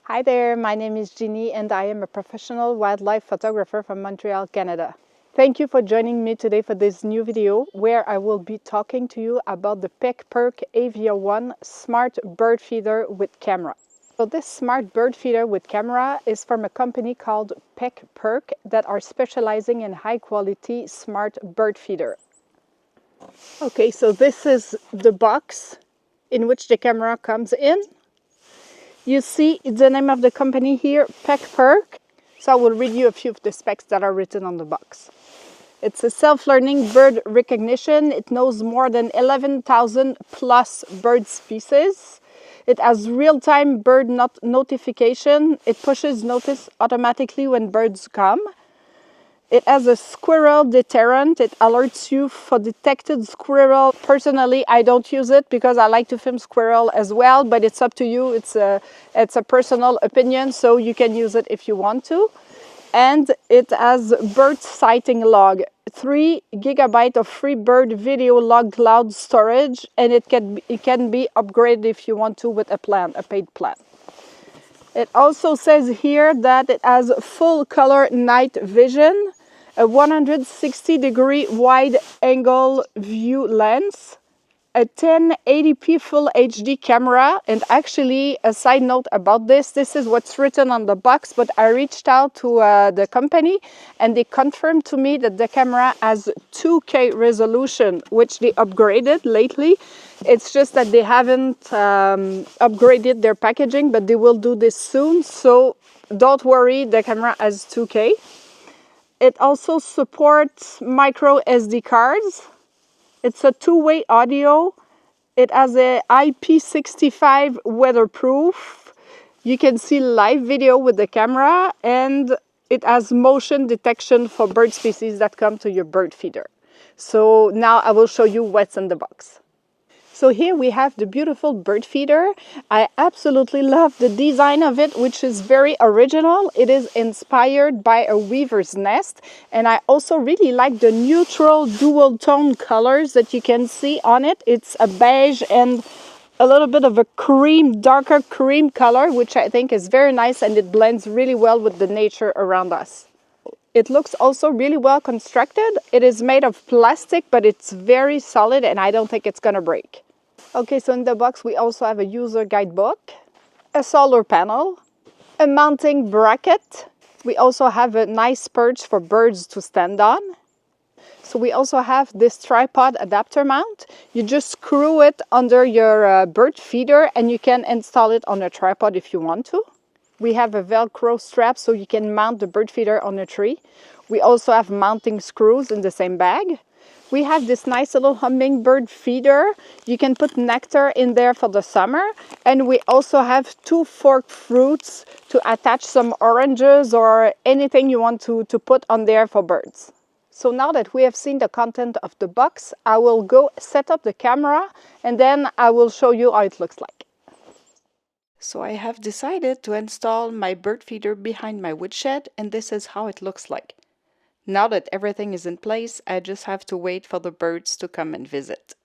Hi there, my name is Jeannie and I am a professional wildlife photographer from Montreal, Canada. Thank you for joining me today for this new video where I will be talking to you about the PeckPerk Avia 1 smart bird feeder with camera. So this smart bird feeder with camera is from a company called PeckPerk that are specializing in high quality smart bird feeder. Okay, so this is the box in which the camera comes in. You see the name of the company here, PeckPerk. So I will read you a few of the specs that are written on the box. It's a self-learning bird recognition. It knows more than 11,000 plus bird species. It has real-time bird notification. It pushes notice automatically when birds come. It has a squirrel deterrent. It alerts you for detected squirrel. Personally, I don't use it because I like to film squirrel as well, but it's up to you. It's a personal opinion, so you can use it if you want to. And it has bird sighting log, 3 GB of free bird video log cloud storage, and it can be upgraded if you want to with a paid plan. It also says here that it has full color night vision, a 160-degree wide angle view lens, a 1080p full HD camera. And actually, a side note about this is what's written on the box, but I reached out to the company and they confirmed to me that the camera has 2K resolution, which they upgraded lately. It's just that they haven't upgraded their packaging, but they will do this soon. So don't worry, the camera has 2K. It also supports micro SD cards. It's a two-way audio. It has a IP65 weatherproof. You can see live video with the camera, and it has motion detection for bird species that come to your bird feeder. So now I will show you what's in the box. So here we have the beautiful bird feeder. I absolutely love the design of it, which is very original. It is inspired by a weaver's nest. And I also really like the neutral dual tone colors that you can see on it. It's a beige and a little bit of a cream, darker cream color, which I think is very nice, and it blends really well with the nature around us. It looks also really well constructed. It is made of plastic, but it's very solid and I don't think it's gonna break. Okay, so in the box we also have a user guidebook, a solar panel, a mounting bracket. We also have a nice perch for birds to stand on. So we also have this tripod adapter mount. You just screw it under your bird feeder and you can install it on a tripod if you want to. We have a Velcro strap so you can mount the bird feeder on a tree. We also have mounting screws in the same bag. We have this nice little hummingbird feeder. You can put nectar in there for the summer. And we also have 2 forked fruits to attach some oranges or anything you want to put on there for birds. So now that we have seen the content of the box, I will go set up the camera and then I will show you how it looks like. So I have decided to install my bird feeder behind my woodshed, and this is how it looks like. Now that everything is in place, I just have to wait for the birds to come and visit.